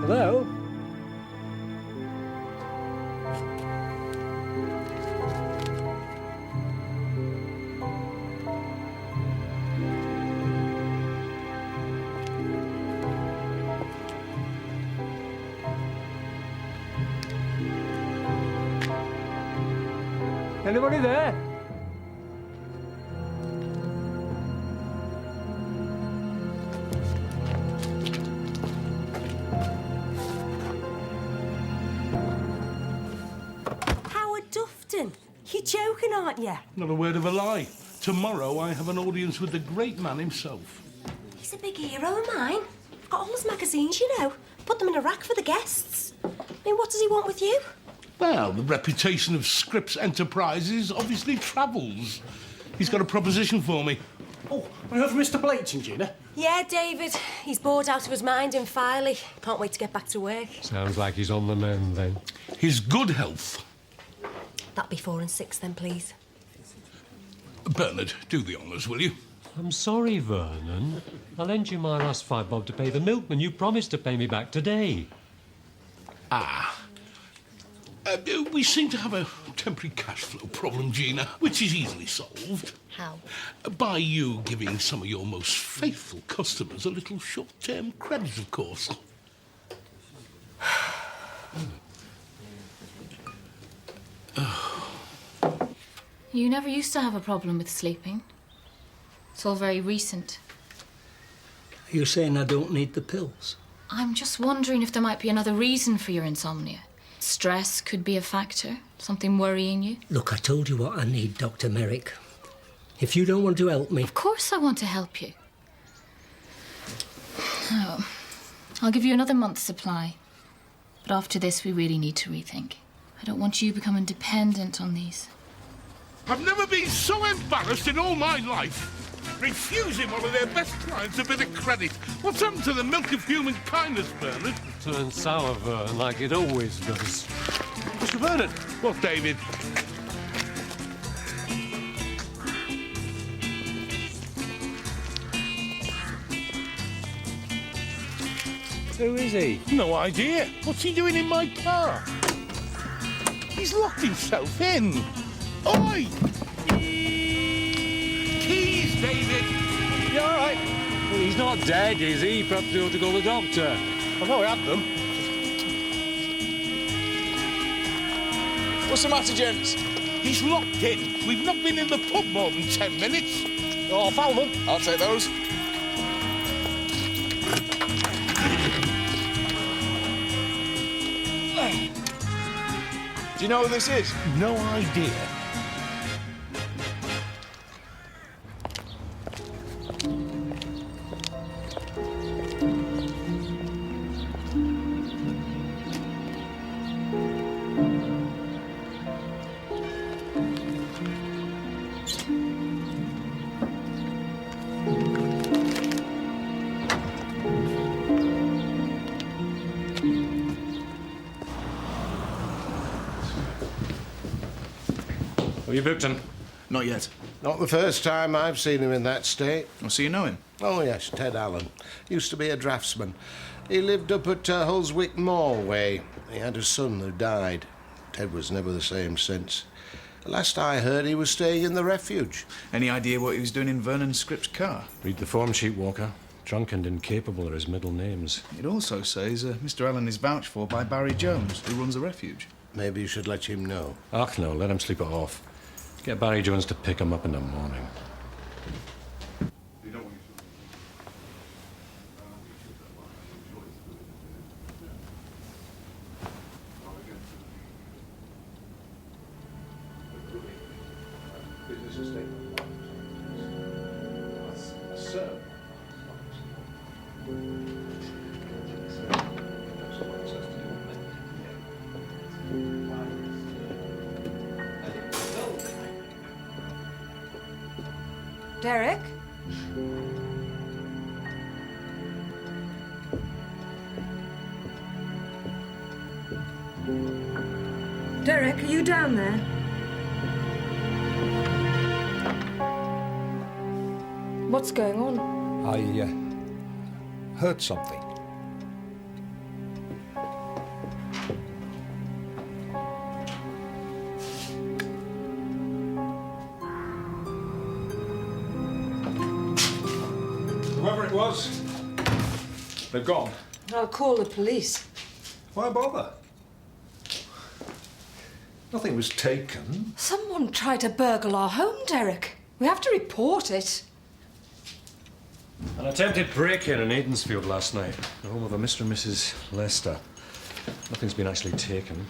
Hello? Anybody there? Howard Dufton, you're joking, aren't you? Not a word of a lie. Tomorrow I have an audience with the great man himself. He's a big hero of mine. I've got all his magazines, you know. Put them in a rack for the guests. I mean, what does he want with you? Well, the reputation of Scripps Enterprises obviously travels. He's got a proposition for me. Oh, I heard from Mr. Blayton, Gina. Yeah, David. He's bored out of his mind in Filey. Can't wait to get back to work. Sounds like he's on the mend, then. His good health. That'll be 4 and 6 then, please. Bernard, do the honours, will you? I'm sorry, Vernon. I lent you my last £5 to pay the milkman. You promised to pay me back today. We seem to have a temporary cash flow problem, Gina, which is easily solved. How? By you giving some of your most faithful customers a little short-term credit, of course. You never used to have a problem with sleeping. It's all very recent. Are you saying I don't need the pills? I'm just wondering if there might be another reason for your insomnia. Stress could be a factor, something worrying you. Look, I told you what I need, Dr. Merrick. If you don't want to help me... Of course I want to help you. Oh, I'll give you another month's supply. But after this, we really need to rethink. I don't want you becoming dependent on these. I've never been so embarrassed in all my life. Refusing one of their best clients a bit of credit. What's happened to the milk of human kindness, Bernard? Turns sour, Vern, like it always does. Mr. Bernard. What, David? Who is he? No idea. What's he doing in my car? He's locked himself in. Oi! Keys, David! You all right? Well, he's not dead, is he? Perhaps we ought to call the doctor. I thought we had them. What's the matter, gents? He's locked in. We've not been in the pub more than 10 minutes. Oh, I found them. I'll take those. Do you know who this is? No idea. Have you booked him? Not yet. Not the first time I've seen him in that state. Oh, so you know him? Oh, yes, Ted Allen. Used to be a draftsman. He lived up at Hullswick Moor way. He had a son who died. Ted was never the same since. Last I heard, he was staying in the refuge. Any idea what he was doing in Vernon Scripps' car? Read the form sheet, Walker. Drunk and incapable are his middle names. It also says Mr. Allen is vouched for by Barry Jones, who runs the refuge. Maybe you should let him know. Ach, no, let him sleep it off. Get Barry Jones to pick him up in the morning. Derek? Derek, are you down there? What's going on? I heard something. Whoever it was, they've gone. I'll call the police. Why bother? Nothing was taken. Someone tried to burgle our home, Derek. We have to report it. An attempted break-in in Aidensfield last night, the home of a Mr. and Mrs. Lester. Nothing's been actually taken.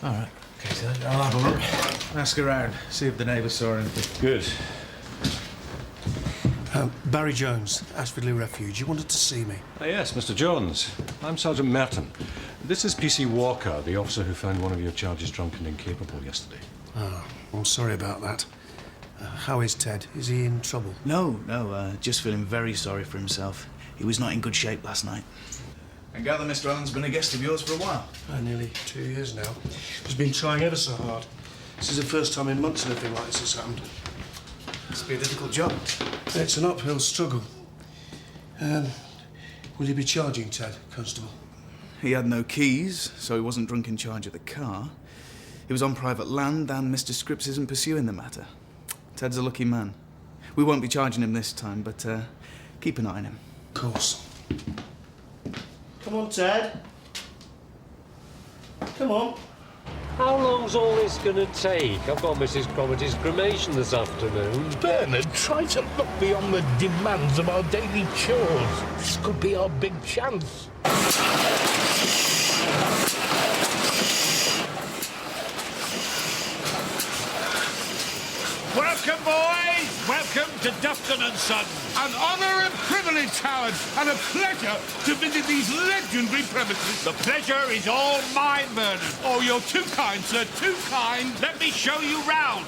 All right. Okay, so I'll have a look. Ask around, see if the neighbours saw anything. Good. Barry Jones, Ashfordley Refuge. You wanted to see me? Yes, Mr. Jones. I'm Sergeant Merton. This is P.C. Walker, the officer who found one of your charges drunk and incapable yesterday. Oh, I'm sorry about that. How is Ted? Is he in trouble? No, just feeling very sorry for himself. He was not in good shape last night. I gather Mr. Allen's been a guest of yours for a while. Nearly 2 years now. He's been trying ever so hard. This is the first time in months anything like this has happened. Must be a difficult job. It's an uphill struggle. Will you be charging Ted, Constable? He had no keys, so he wasn't drunk in charge of the car. He was on private land, and Mr. Scripps isn't pursuing the matter. Ted's a lucky man. We won't be charging him this time, but keep an eye on him. Of course. Come on, Ted. Come on. How long's all this going to take? I've got Mrs. Cromitty's cremation this afternoon. Bernard, try to look beyond the demands of our daily chores. This could be our big chance. Welcome, boys! Welcome to Dufton and Son. An honour and privilege, Howard, and a pleasure to visit these legendary premises. The pleasure is all mine, Bernard. Oh, you're too kind, sir, too kind. Let me show you round.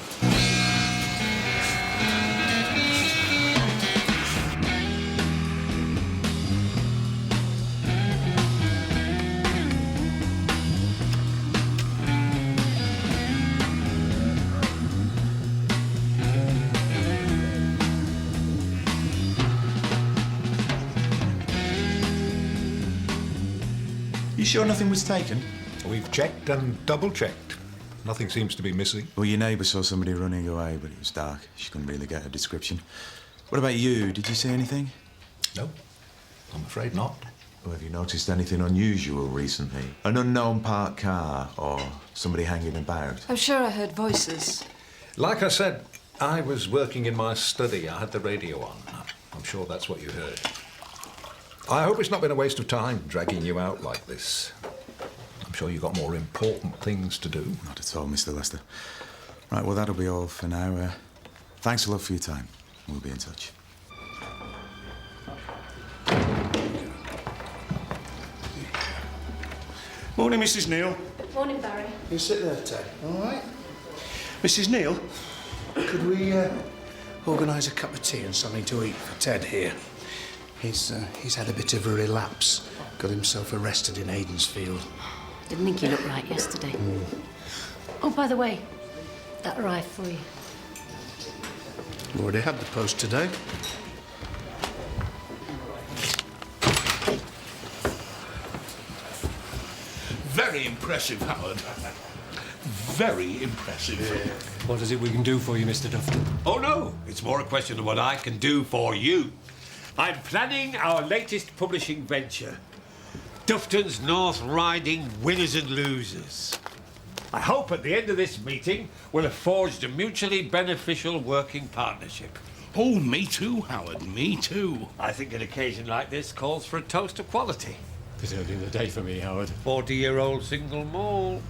You sure nothing was taken? We've checked and double-checked. Nothing seems to be missing. Well, your neighbour saw somebody running away, but it was dark. She couldn't really get a description. What about you? Did you see anything? No, I'm afraid not. Well, have you noticed anything unusual recently? An unknown parked car or somebody hanging about? I'm sure I heard voices. Like I said, I was working in my study. I had the radio on. I'm sure that's what you heard. I hope it's not been a waste of time dragging you out like this. I'm sure you've got more important things to do. Not at all, Mr. Lester. Right, well, that'll be all for now. Thanks a lot for your time. We'll be in touch. Morning, Mrs. Neal. Morning, Barry. You sit there, Ted. All right. Mrs. Neal, could we organise a cup of tea and something to eat for Ted here? He's had a bit of a relapse. Got himself arrested in Aidensfield. Didn't think you looked right yesterday. Oh, by the way, that arrived for you. Already had the post today. Very impressive, Howard. Very impressive. What is it we can do for you, Mr. Dufton? Oh, no. It's more a question of what I can do for you. I'm planning our latest publishing venture. Dufton's North Riding Winners and Losers. I hope at the end of this meeting we'll have forged a mutually beneficial working partnership. Oh, me too, Howard, me too. I think an occasion like this calls for a toast to quality. It's early in the day for me, Howard. 40-year-old single malt.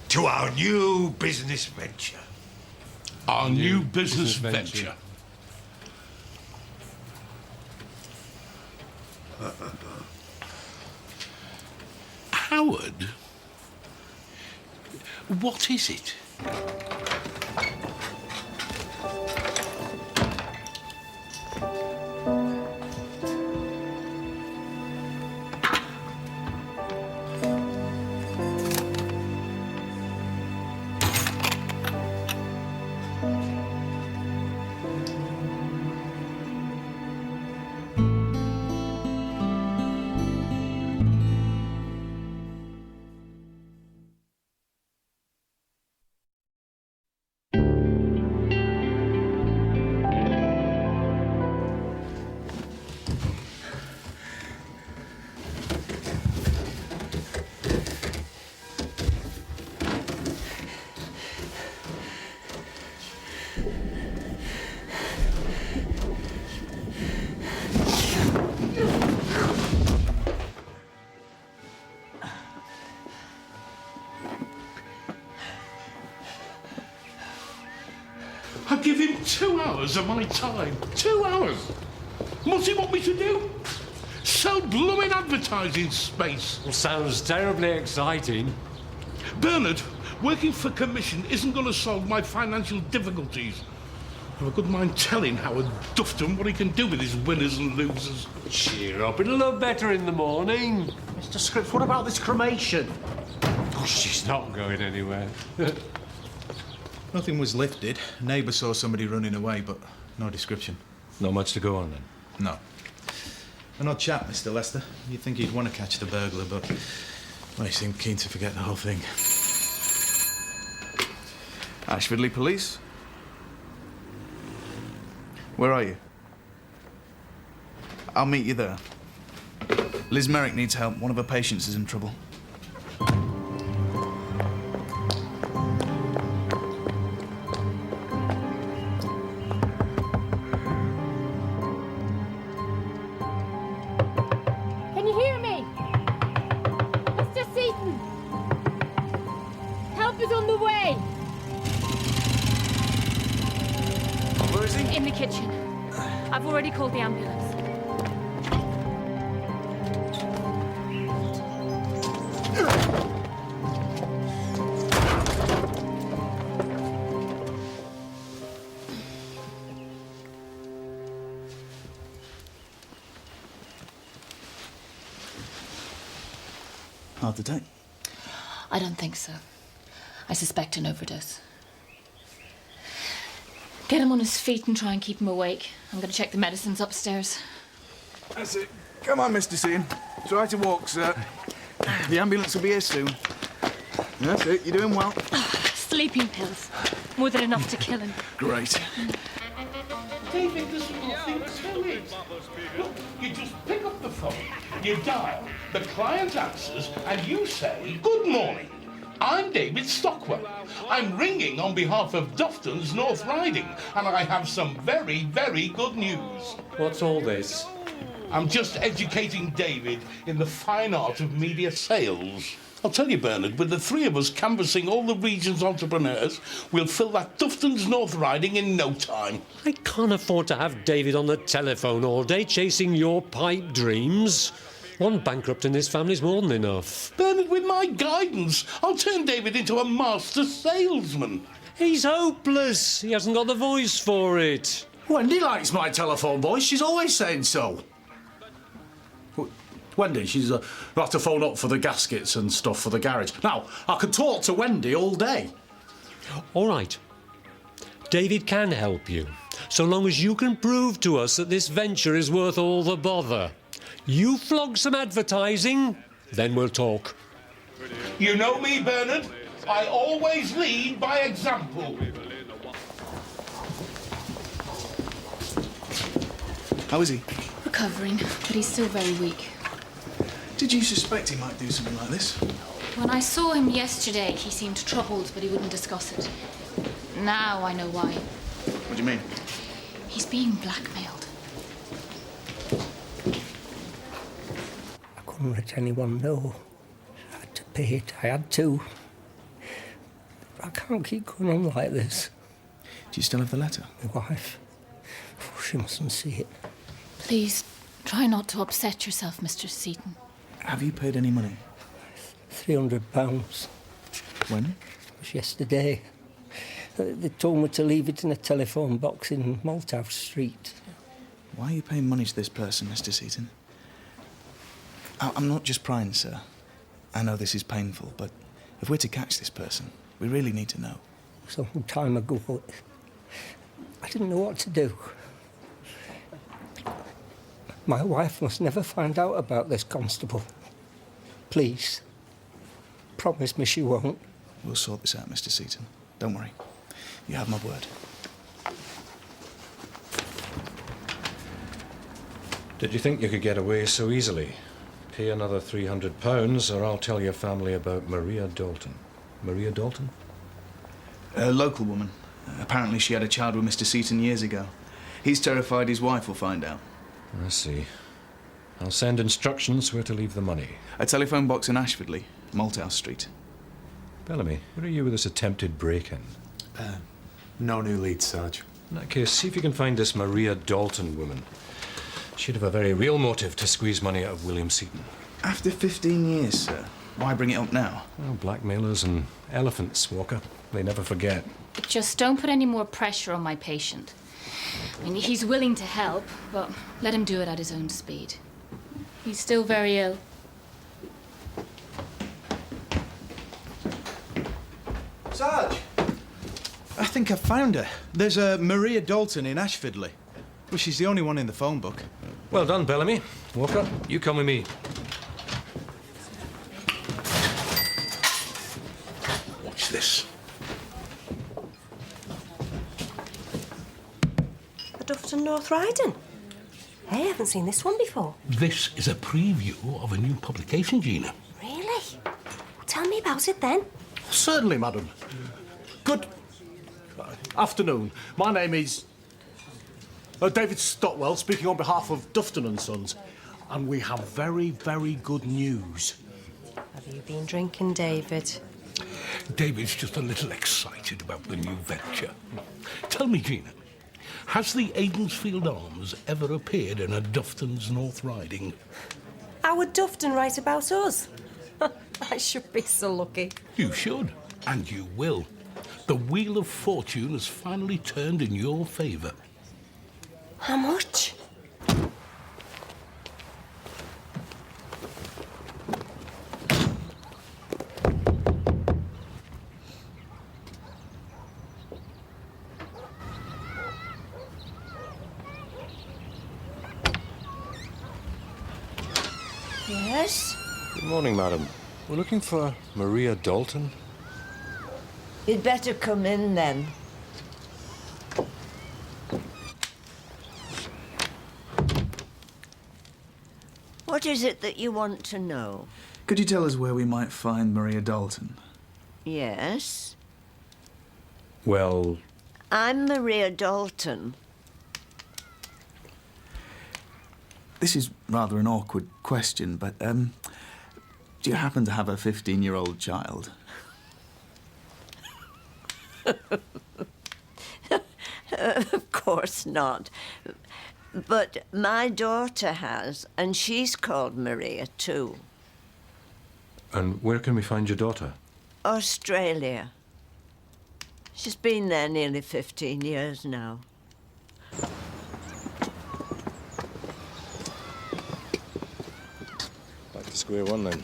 To our new business venture. Our new business venture. Howard, what is it? give him 2 hours of my time. 2 hours. What's he want me to do? Sell blooming advertising space. Well, sounds terribly exciting. Bernard, working for commission isn't going to solve my financial difficulties. I have a good mind telling Howard Dufton what he can do with his winners and losers. Cheer up, it'll look better in the morning. Mr. Scripps, what about this cremation? Oh, she's not going anywhere. Nothing was lifted. A neighbour saw somebody running away, but no description. Not much to go on then? No. An odd chap, Mr. Lester. You'd think he'd want to catch the burglar, but well, he seemed keen to forget the whole thing. Ashfordley Police? Where are you? I'll meet you there. Liz Merrick needs help. One of her patients is in trouble. Can you hear me? Mr. Seaton! Help is on the way! Where is he? In the kitchen. I've already called the ambulance. Hard to take. I don't think so. I suspect an overdose. Get him on his feet and try and keep him awake. I'm going to check the medicines upstairs. That's it. Come on, Mr. Sean. Try to walk, sir. The ambulance will be here soon. That's it. You're doing well. Sleeping pills. More than enough to kill him. Great. David, there's nothing to it. Look, you just pick up the phone, you dial, the client answers, and you say, "Good morning. I'm David Stockwell. I'm ringing on behalf of Dufton's North Riding, and I have some very, very good news." What's all this? I'm just educating David in the fine art of media sales. I'll tell you, Bernard, with the three of us canvassing all the region's entrepreneurs, we'll fill that Dufton's North Riding in no time. I can't afford to have David on the telephone all day chasing your pipe dreams. One bankrupt in this family's more than enough. Bernard, with my guidance, I'll turn David into a master salesman. He's hopeless. He hasn't got the voice for it. Wendy likes my telephone voice. She's always saying so. Wendy, she's got to phone up for the gaskets and stuff for the garage. Now, I could talk to Wendy all day. All right. David can help you, so long as you can prove to us that this venture is worth all the bother. You flog some advertising, then we'll talk. You know me, Bernard. I always lead by example. How is he? Recovering, but he's still very weak. Did you suspect he might do something like this? When I saw him yesterday, he seemed troubled, but he wouldn't discuss it. Now I know why. What do you mean? He's being blackmailed. I couldn't let anyone know. I had to pay it. I had to. I can't keep going on like this. Do you still have the letter? My wife. Oh, she mustn't see it. Please, try not to upset yourself, Mr. Seaton. Have you paid any money? £300. When? It was yesterday. They told me to leave it in a telephone box in Malthouse Street. Why are you paying money to this person, Mr. Seaton? I'm not just prying, sir. I know this is painful, but if we're to catch this person, we really need to know. Some time ago, I didn't know what to do. My wife must never find out about this, Constable. Please. Promise me she won't. We'll sort this out, Mr. Seaton. Don't worry. You have my word. Did you think you could get away so easily? Pay another £300 or I'll tell your family about Maria Dalton. Maria Dalton? A local woman. Apparently she had a child with Mr. Seaton years ago. He's terrified his wife will find out. I see. I'll send instructions where to leave the money. A telephone box in Ashfordley, Malthouse Street. Bellamy, where are you with this attempted break-in? No new leads, Sarge. In that case, see if you can find this Maria Dalton woman. She'd have a very real motive to squeeze money out of William Seaton. After 15 years, sir. Why bring it up now? Well, blackmailers and elephants, Walker. They never forget. Just don't put any more pressure on my patient. I mean, he's willing to help, but let him do it at his own speed. He's still very ill. Sarge! I think I've found her. There's a Maria Dalton in Ashfordley. Well, she's the only one in the phone book. Well done, Bellamy. Walker, you come with me. What's this? The Dufton North Riding. Hey, I haven't seen this one before. This is a preview of a new publication, Gina. Really? Tell me about it then. Certainly, madam. Good afternoon. My name is David Stotwell, speaking on behalf of Dufton and Sons. And we have very, very good news. Have you been drinking, David? David's just a little excited about the new venture. Tell me, Gina, has the Aidensfield Arms ever appeared in a Dufton's North Riding? How would Dufton write about us? I should be so lucky. You should, and you will. The wheel of fortune has finally turned in your favour. How much? Yes? Good morning, madam. We're looking for Maria Dalton. You'd better come in then. What is it that you want to know? Could you tell us where we might find Maria Dalton? Yes. Well, I'm Maria Dalton. This is rather an awkward question, but, do you happen to have a 15-year-old child? Of course not. But my daughter has, and she's called Maria too. and where can we find your daughter? Australia. She's been there nearly 15 years now. Back to square one then.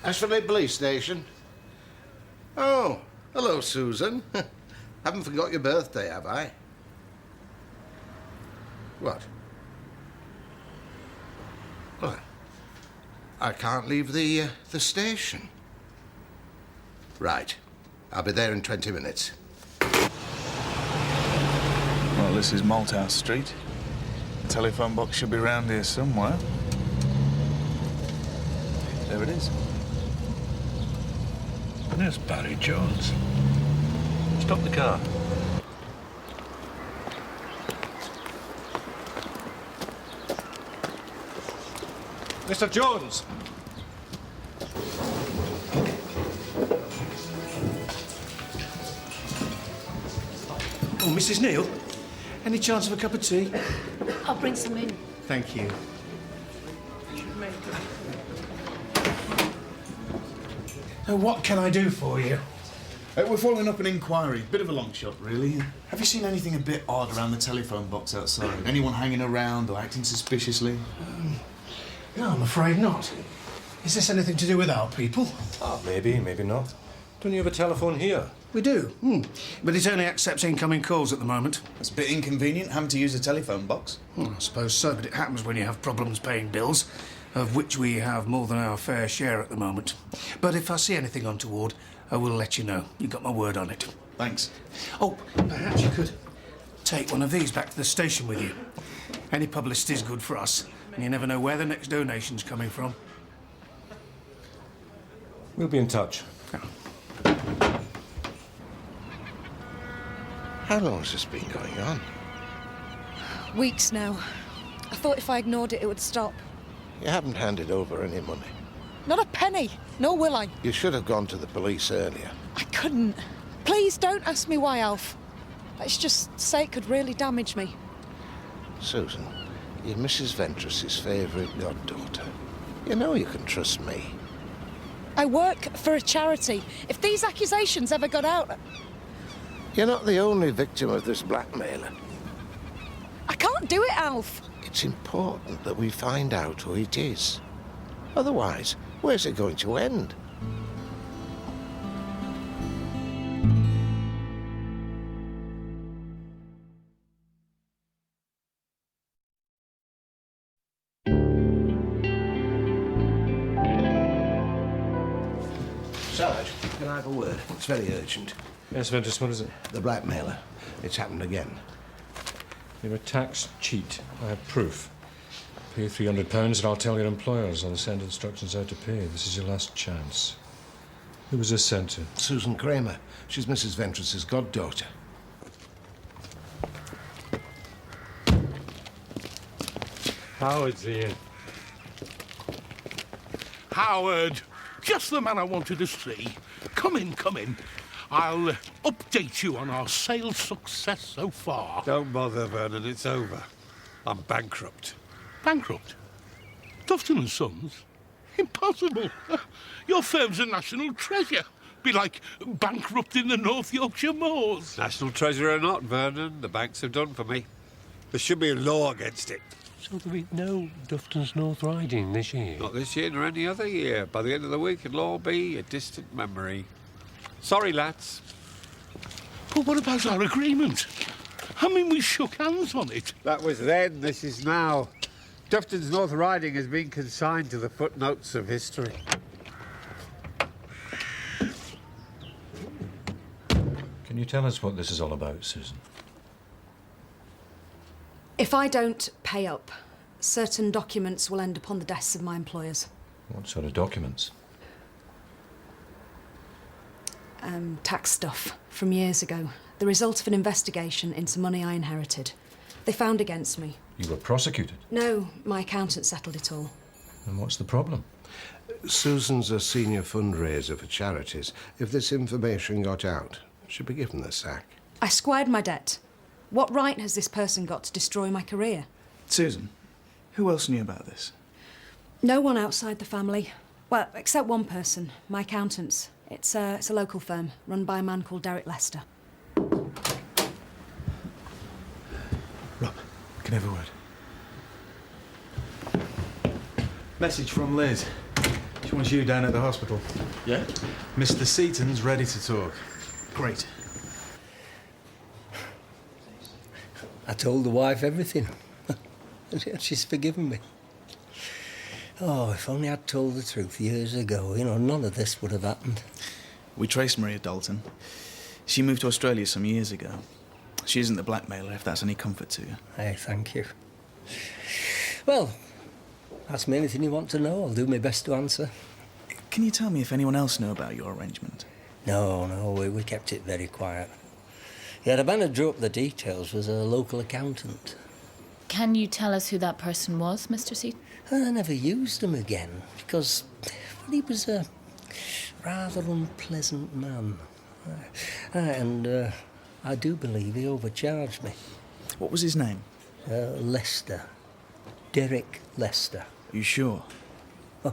Ashfordley Police Station. Oh, hello, Susan. Haven't forgot your birthday, have I? What? What? I can't leave the station. Right. I'll be there in 20 minutes. Well, this is Malthouse Street. The telephone box should be round here somewhere. There it is. There's Barry Jones. Stop the car. Mr. Jones! Oh, Mrs. Neal, any chance of a cup of tea? I'll bring some in. Thank you. So what can I do for you? We're following up an inquiry. Bit of a long shot, really. Have you seen anything a bit odd around the telephone box outside? Anyone hanging around or acting suspiciously? No, I'm afraid not. Is this anything to do with our people? Ah, maybe, maybe not. Don't you have a telephone here? We do, but it only accepts incoming calls at the moment. It's a bit inconvenient having to use a telephone box. Well, I suppose so, but it happens when you have problems paying bills. of which we have more than our fair share at the moment. But if I see anything untoward, I will let you know. You got my word on it. Thanks. Oh, perhaps you could take one of these back to the station with you. Any publicity's good for us, and you never know where the next donation's coming from. We'll be in touch. How long has this been going on? Weeks now. I thought if I ignored it, it would stop. You haven't handed over any money. Not a penny. Nor will I. You should have gone to the police earlier. I couldn't. Please don't ask me why, Alf. Let's just say it could really damage me. Susan, you're Mrs. Ventress's favourite goddaughter. You know you can trust me. I work for a charity. If these accusations ever got out... You're not the only victim of this blackmailer. I can't do it, Alf. It's important that we find out who it is. Otherwise, where's it going to end? Sarge, can I have a word? It's very urgent. Yes, Ventress, what is it? The blackmailer. It's happened again. You're a tax cheat. I have proof. Pay £300 and I'll tell your employers. I'll send instructions how to pay. This is your last chance. Who was this sent to? Susan Kramer. She's Mrs. Ventress's goddaughter. Howard's here. Howard, just the man I wanted to see. Come in, come in. I'll update you on our sales success so far. Don't bother, Vernon, it's over. I'm bankrupt. Bankrupt? Tufton & Sons? Impossible. Your firm's a national treasure. Be like bankrupting the North Yorkshire Moors. National treasure or not, Vernon, the banks have done for me. There should be a law against it. So there'll be no Dufton's North Riding this year? Not this year nor any other year. By the end of the week, it'll all be a distant memory. Sorry, lads. But what about our agreement? I mean, we shook hands on it. That was then, this is now. Dufton's North Riding has been consigned to the footnotes of history. Can you tell us what this is all about, Susan? If I don't pay up, certain documents will end up on the desks of my employers. What sort of documents? Tax stuff from years ago. The result of an investigation into money I inherited. They found against me. You were prosecuted? No, my accountant settled it all. And what's the problem? Susan's a senior fundraiser for charities. If this information got out, she'd be given the sack. I squared my debt. What right has this person got to destroy my career? Susan, who else knew about this? No one outside the family. Well, except one person, my accountants. It's a local firm, run by a man called Derek Lester. Rob, can I have a word? Message from Liz. She wants you down at the hospital. Yeah? Mr. Seaton's ready to talk. Great. I told the wife everything. And she's forgiven me. Oh, if only I'd told the truth years ago, none of this would have happened. We traced Maria Dalton. She moved to Australia some years ago. She isn't the blackmailer, if that's any comfort to you. Hey, thank you. Well, ask me anything you want to know. I'll do my best to answer. Can you tell me if anyone else knew about your arrangement? No, we kept it very quiet. Yeah, the man who drew up the details was a local accountant. Can you tell us who that person was, Mr. Seaton? I never used him again because he was a rather unpleasant man. And I do believe he overcharged me. What was his name? Lester. Derek Lester. You sure?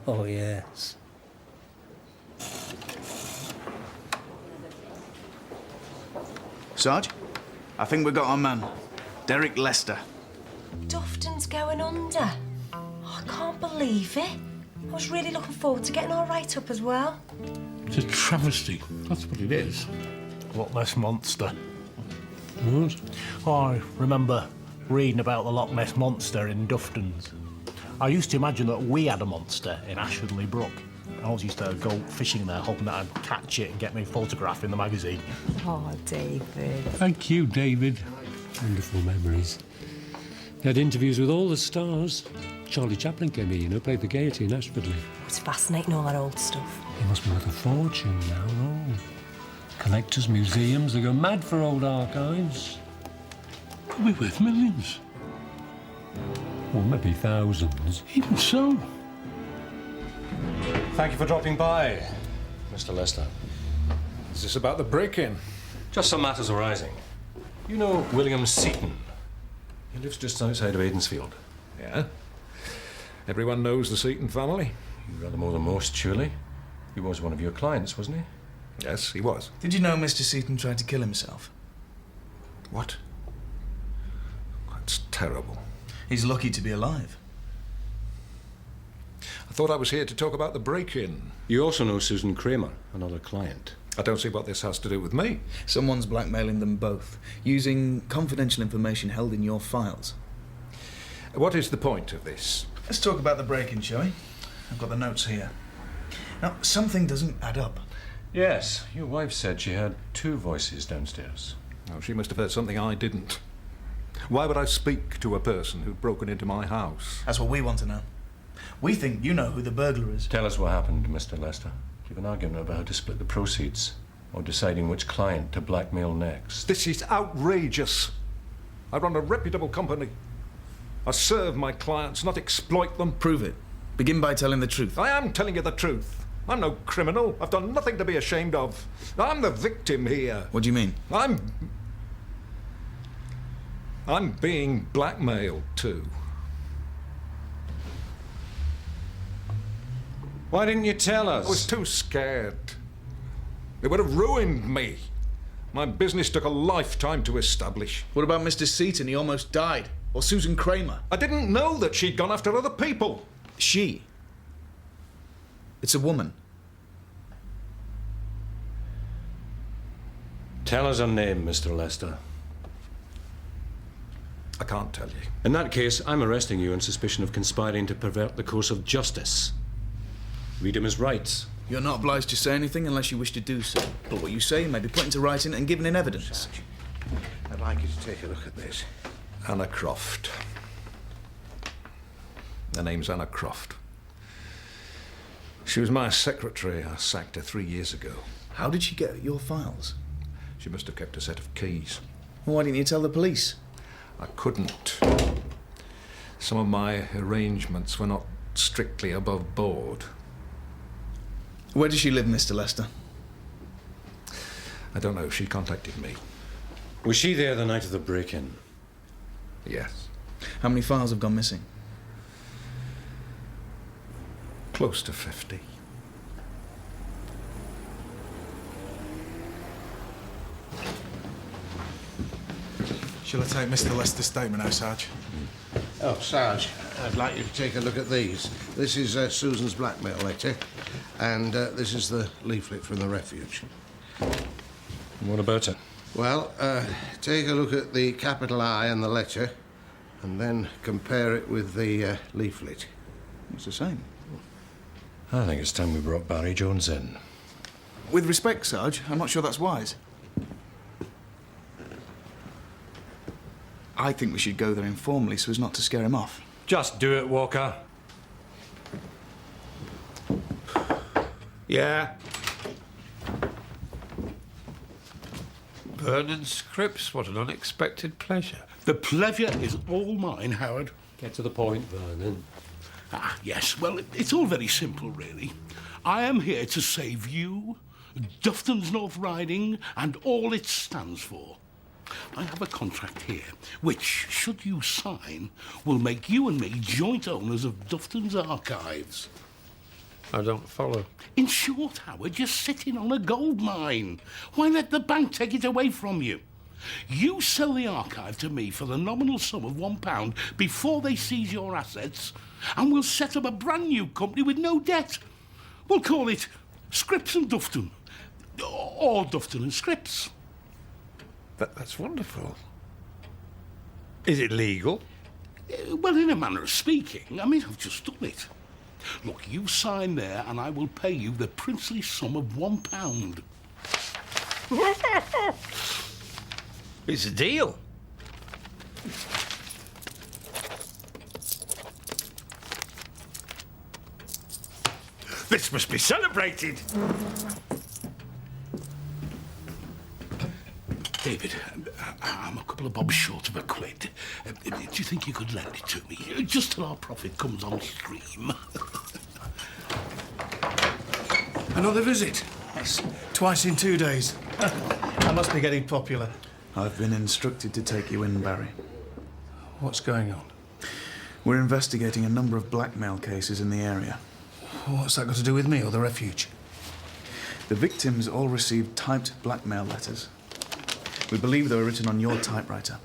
Oh, yes. Sarge, I think we've got our man. Derek Lester. Dufton's going under. Oh, I can't believe it. I was really looking forward to getting our write-up as well. It's a travesty. That's what it is. Loch Ness Monster. I remember reading about the Loch Ness Monster in Dufton's. I used to imagine that we had a monster in Ashfordley Brook. I always used to go fishing there, hoping that I'd catch it and get me photograph in the magazine. Oh, David. Thank you, David. Wonderful memories. He had interviews with all the stars. Charlie Chaplin came here, played the Gaiety in Ashfordley. It's fascinating, all that old stuff. He must be worth a fortune now, though. Collectors, museums, they go mad for old archives. Could be worth millions. Well, maybe thousands. Even so. Thank you for dropping by, Mr. Lester. Is this about the break-in? Just some matters arising. You know William Seaton. He lives just outside of Aidensfield. Yeah. Everyone knows the Seaton family? You rather more than most, surely. He was one of your clients, wasn't he? Yes, he was. Did you know Mr. Seaton tried to kill himself? What? That's terrible. He's lucky to be alive. I thought I was here to talk about the break-in. You also know Susan Kramer, another client. I don't see what this has to do with me. Someone's blackmailing them both, using confidential information held in your files. What is the point of this? Let's talk about the break-in, shall we? I've got the notes here. Now, something doesn't add up. Yes, your wife said she heard two voices downstairs. Oh, she must have heard something I didn't. Why would I speak to a person who'd broken into my house? That's what we want to know. We think you know who the burglar is. Tell us what happened, Mr. Lester. You've an argument about how to split the proceeds, or deciding which client to blackmail next. This is outrageous. I run a reputable company. I serve my clients, not exploit them. Prove it. Begin by telling the truth. I am telling you the truth. I'm no criminal. I've done nothing to be ashamed of. I'm the victim here. What do you mean? I'm being blackmailed too. Why didn't you tell us? I was too scared. It would have ruined me. My business took a lifetime to establish. What about Mr. Seaton? He almost died. Or Susan Kramer? I didn't know that she'd gone after other people. She? It's a woman. Tell us her name, Mr. Lester. I can't tell you. In that case, I'm arresting you on suspicion of conspiring to pervert the course of justice. Read him his rights. You're not obliged to say anything unless you wish to do so. But what you say may be put into writing and given in evidence. I'd like you to take a look at this. Anna Croft. Her name's Anna Croft. She was my secretary. I sacked her 3 years ago. How did she get your files? She must have kept a set of keys. Well, why didn't you tell the police? I couldn't. Some of my arrangements were not strictly above board. Where does she live, Mr. Lester? I don't know. She contacted me. Was she there the night of the break-in? Yes. How many files have gone missing? Close to 50. Shall I take Mr. Lester's statement now, Sarge? Oh, Sarge, I'd like you to take a look at these. This is Susan's blackmail letter, and this is the leaflet from the refuge. What about it? Well, take a look at the capital I and the letter, and then compare it with the leaflet. It's the same. I think it's time we brought Barry Jones in. With respect, Sarge, I'm not sure that's wise. I think we should go there informally so as not to scare him off. Just do it, Walker. Yeah. Vernon Scripps, what an unexpected pleasure. The pleasure is all mine, Howard. Get to the point, Vernon. Ah, yes. Well, it's all very simple, really. I am here to save you, Dufton's North Riding, and all it stands for. I have a contract here, which, should you sign, will make you and me joint owners of Dufton's archives. I don't follow. In short, Howard, you're sitting on a gold mine. Why let the bank take it away from you? You sell the archive to me for the nominal sum of £1 before they seize your assets, and we'll set up a brand new company with no debt. We'll call it Scripps and Dufton, or Dufton and Scripps. That's wonderful. Is it legal? Well, in a manner of speaking, I mean, I've just done it. Look, you sign there and I will pay you the princely sum of £1. It's a deal. This must be celebrated. David, I'm a couple of bobs short of £1. Do you think you could lend it to me? Just till our profit comes on stream. Another visit. That's twice in 2 days. I must be getting popular. I've been instructed to take you in, Barry. What's going on? We're investigating a number of blackmail cases in the area. What's that got to do with me or the refuge? The victims all received typed blackmail letters. We believe they were written on your typewriter.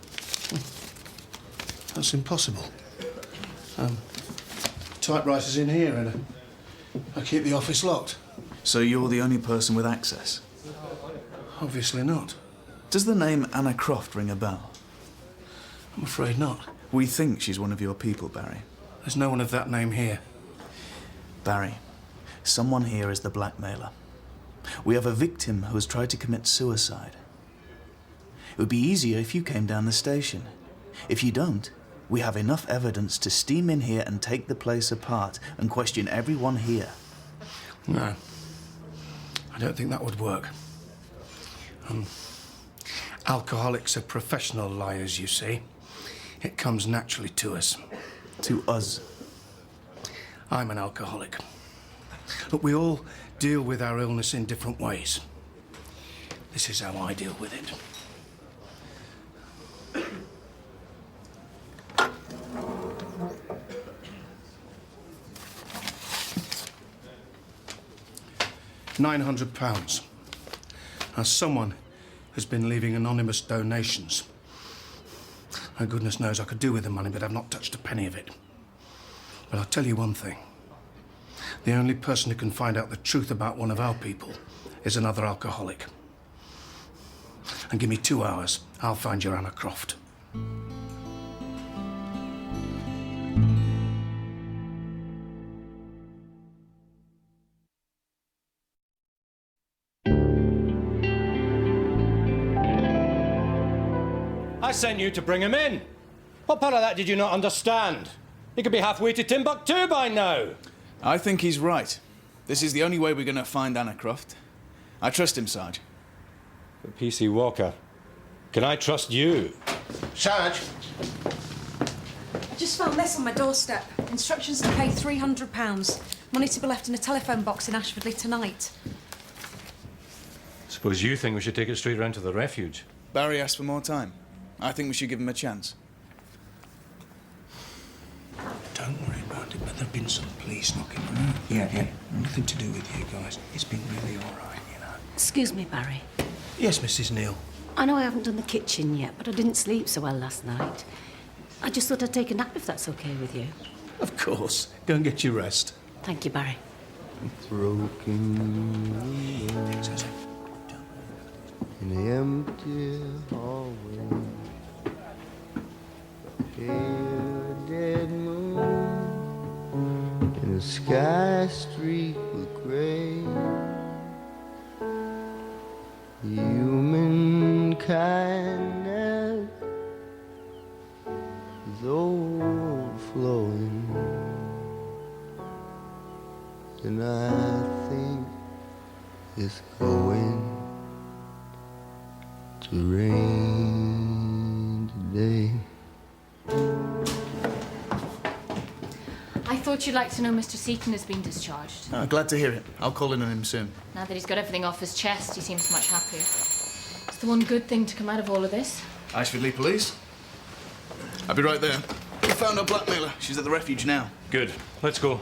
That's impossible. Typewriter's in here and I keep the office locked. So you're the only person with access? Obviously not. Does the name Anna Croft ring a bell? I'm afraid not. We think she's one of your people, Barry. There's no one of that name here. Barry, someone here is the blackmailer. We have a victim who has tried to commit suicide. It would be easier if you came down the station. If you don't, we have enough evidence to steam in here and take the place apart and question everyone here. No. I don't think that would work. Alcoholics are professional liars, you see. It comes naturally to us. To us? I'm an alcoholic. Look, we all deal with our illness in different ways. This is how I deal with it. £900. Now, someone has been leaving anonymous donations. My goodness knows I could do with the money, but I've not touched a penny of it. But I'll tell you one thing. The only person who can find out the truth about one of our people is another alcoholic. And give me 2 hours, I'll find your Anna Croft. I sent you to bring him in. What part of that did you not understand? He could be halfway to Timbuktu by now. I think he's right. This is the only way we're going to find Anna Croft. I trust him, Sarge. But PC Walker, can I trust you? Sarge! I just found this on my doorstep. Instructions to pay £300. Money to be left in a telephone box in Ashfordley tonight. Suppose you think we should take it straight round to the refuge. Barry asked for more time. I think we should give him a chance. Don't worry about it, but there have been some police knocking around. Yeah. Nothing to do with you guys. It's been really all right, you know. Excuse me, Barry. Yes, Mrs. Neal. I know I haven't done the kitchen yet, but I didn't sleep so well last night. I just thought I'd take a nap if that's okay with you. Of course. Go and get your rest. Thank you, Barry. Broken in the empty hallway, pale dead moon in a sky streaked with grey. Human kindness is overflowing, and I think it's going to rain today. I thought you'd like to know Mr. Seaton has been discharged. Oh, glad to hear it. I'll call in on him soon. Now that he's got everything off his chest, he seems much happier. It's the one good thing to come out of all of this. Ashfordley Police. I'll be right there. We found our blackmailer. She's at the refuge now. Good. Let's go.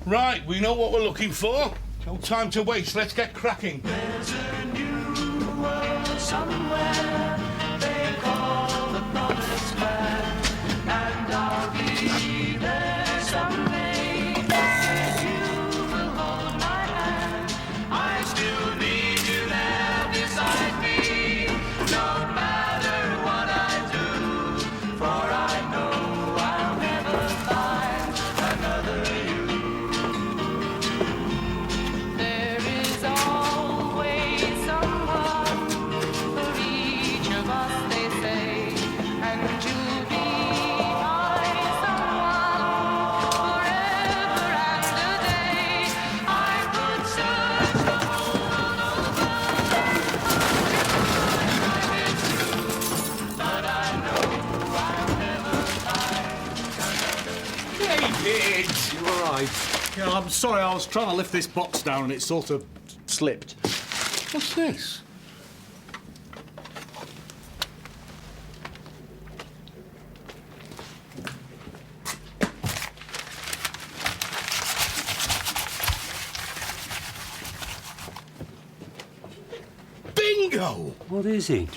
Right, we know what we're looking for. No time to waste. Let's get cracking. There's a new world somewhere they call the promised land, and I'll be there someday. And you will hold my hand. I still need you there beside me, no matter what I do, for I know David! You all right? Yeah, I'm sorry, I was trying to lift this box down and it sort of slipped. What's this? Bingo! What is it?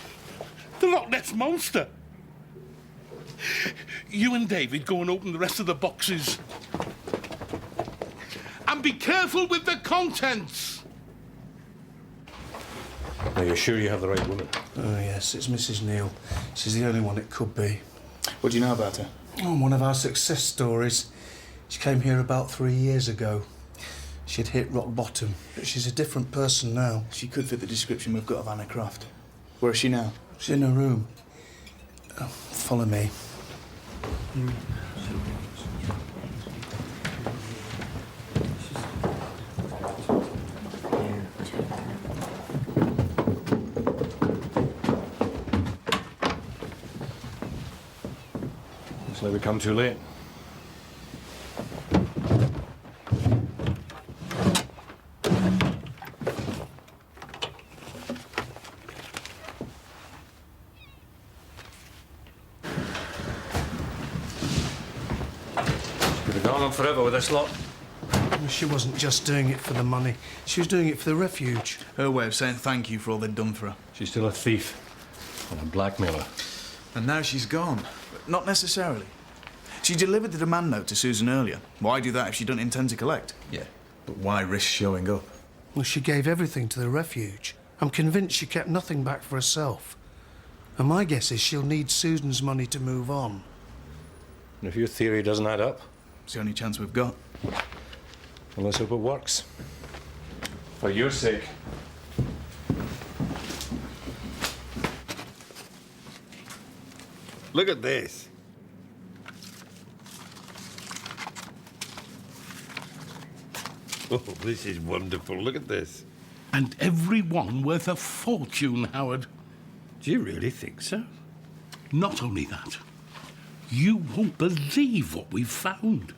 The Loch Ness Monster. You and David go and open the rest of the boxes. And be careful with the contents. Are you sure you have the right woman? Oh, yes, it's Mrs. Neal. She's the only one it could be. What do you know about her? Oh, one of our success stories. She came here about 3 years ago. She'd hit rock bottom, but she's a different person now. She could fit the description we've got of Anna Croft. Where is she now? She's in her room. Oh, follow me. Looks like we come too late. Could have gone on forever with this lot. Well, she wasn't just doing it for the money. She was doing it for the refuge. Her way of saying thank you for all they'd done for her. She's still a thief and a blackmailer. And now she's gone. But not necessarily. She delivered the demand note to Susan earlier. Why do that if she don't intend to collect? Yeah, but why risk showing up? Well, she gave everything to the refuge. I'm convinced she kept nothing back for herself. And my guess is she'll need Susan's money to move on. And if your theory doesn't add up? It's the only chance we've got. Well, let's hope it works. For your sake. Look at this. Oh, this is wonderful. Look at this. And every one worth a fortune, Howard. Do you really think so? Not only that, you won't believe what we've found.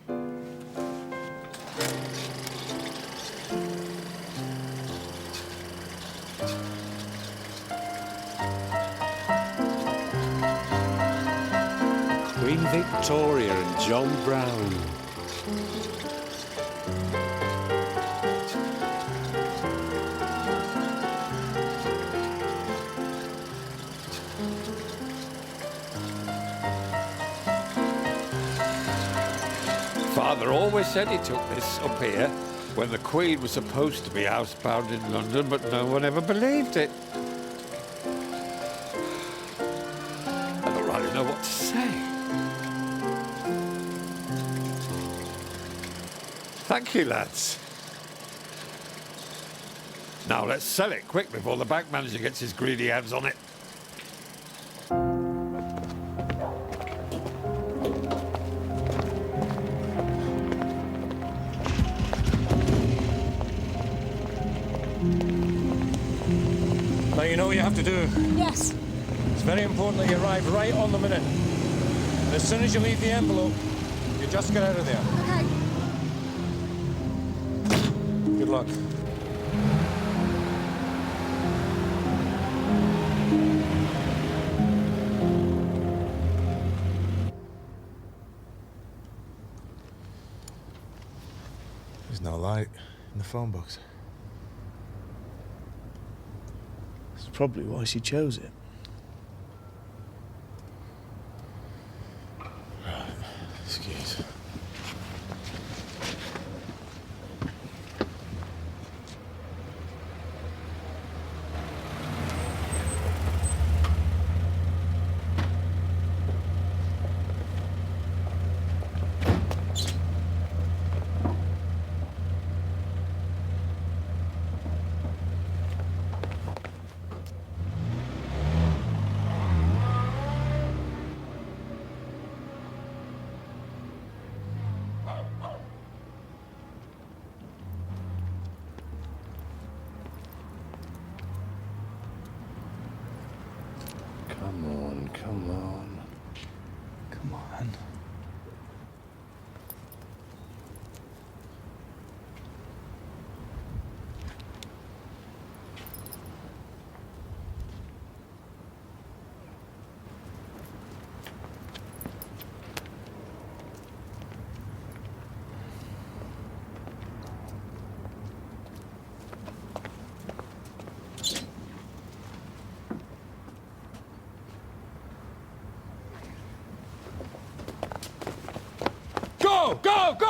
Queen Victoria and John Brown. Father always said he took this up here when the Queen was supposed to be housebound in London, but no one ever believed it. I don't really know what to say. Thank you, lads. Now let's sell it quick before the bank manager gets his greedy hands on it. Now you know what you have to do. Yes. It's very important that you arrive right on the minute. And as soon as you leave the envelope, you just get out of there. Okay. Good luck. There's no light in the phone box. That's probably why she chose it. Right, excuse. Go! Go! Go!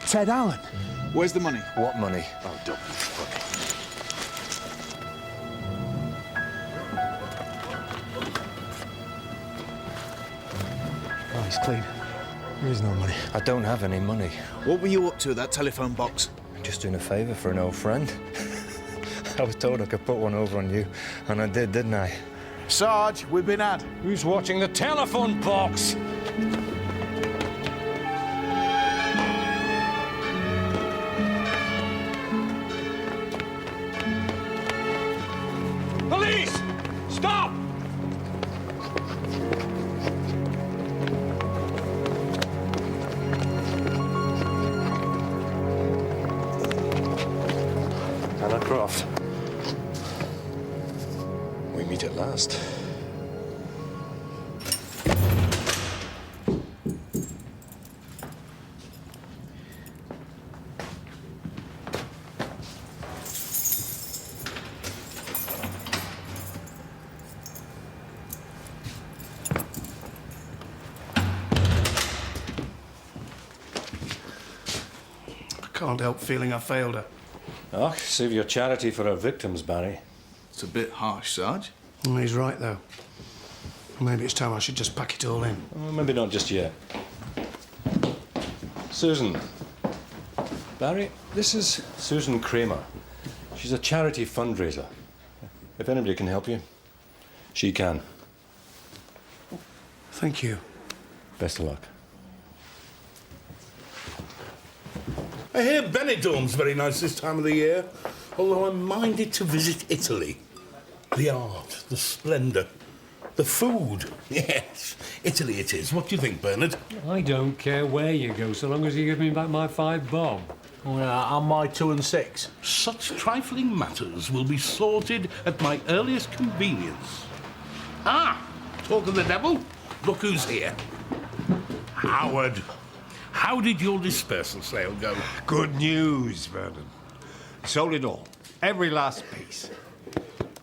Ted Allen. Where's the money? What money? Oh, don't be funny. Oh, he's clean. There is no money. I don't have any money. What were you up to at that telephone box? Just doing a favour for an old friend. I was told I could put one over on you, and I did, didn't I? Sarge, we've been had. Who's watching the telephone box? Police! Stop! Anna Croft. We meet at last. I can't help feeling I failed her. Oh, save your charity for our victims, Barry. It's a bit harsh, Sarge. He's right, though. Maybe it's time I should just pack it all in. Oh, maybe not just yet. Susan. Barry, this is Susan Kramer. She's a charity fundraiser. If anybody can help you, she can. Thank you. Best of luck. I hear Benidorm's very nice this time of the year, although I'm minded to visit Italy. The art, the splendour, the food. Yes, Italy it is. What do you think, Bernard? I don't care where you go, so long as you give me back my 5 bob. And my 2 and 6. Such trifling matters will be sorted at my earliest convenience. Ah, talk of the devil. Look who's here. Howard. How did your dispersal sale go? Good news, Vernon. Sold it all. Every last piece.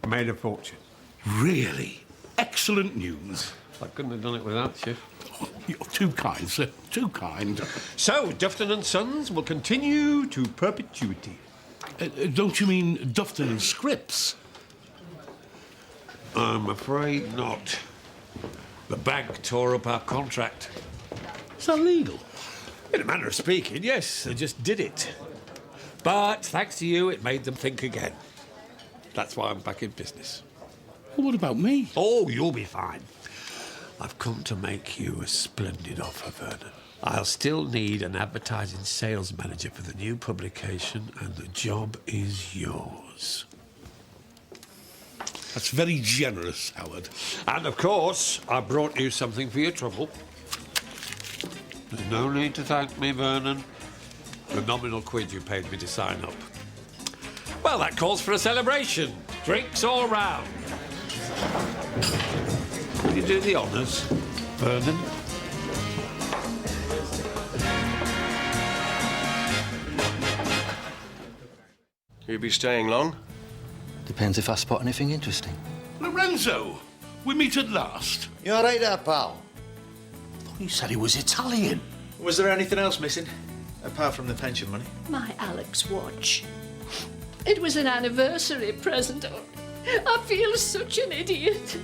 Made a fortune. Really? Excellent news. I couldn't have done it without you. Oh, you're too kind, sir. Too kind. So, Dufton and Sons will continue to perpetuity. Don't you mean Dufton and Scripps? I'm afraid not. The bank tore up our contract. Is that legal? In a manner of speaking, yes. They just did it. But thanks to you, it made them think again. That's why I'm back in business. Well, what about me? Oh, you'll be fine. I've come to make you a splendid offer, Vernon. I'll still need an advertising sales manager for the new publication, and the job is yours. That's very generous, Howard. And, of course, I brought you something for your trouble. There's no need to thank me, Vernon. The nominal quid you paid me to sign up. Well, that calls for a celebration. Drinks all round. Will you do the honours, Vernon? You'll be staying long? Depends if I spot anything interesting. Lorenzo, we meet at last. You all right there, pal? He said he was Italian. Was there anything else missing, apart from the pension money? My Alex watch. It was an anniversary present. I feel such an idiot.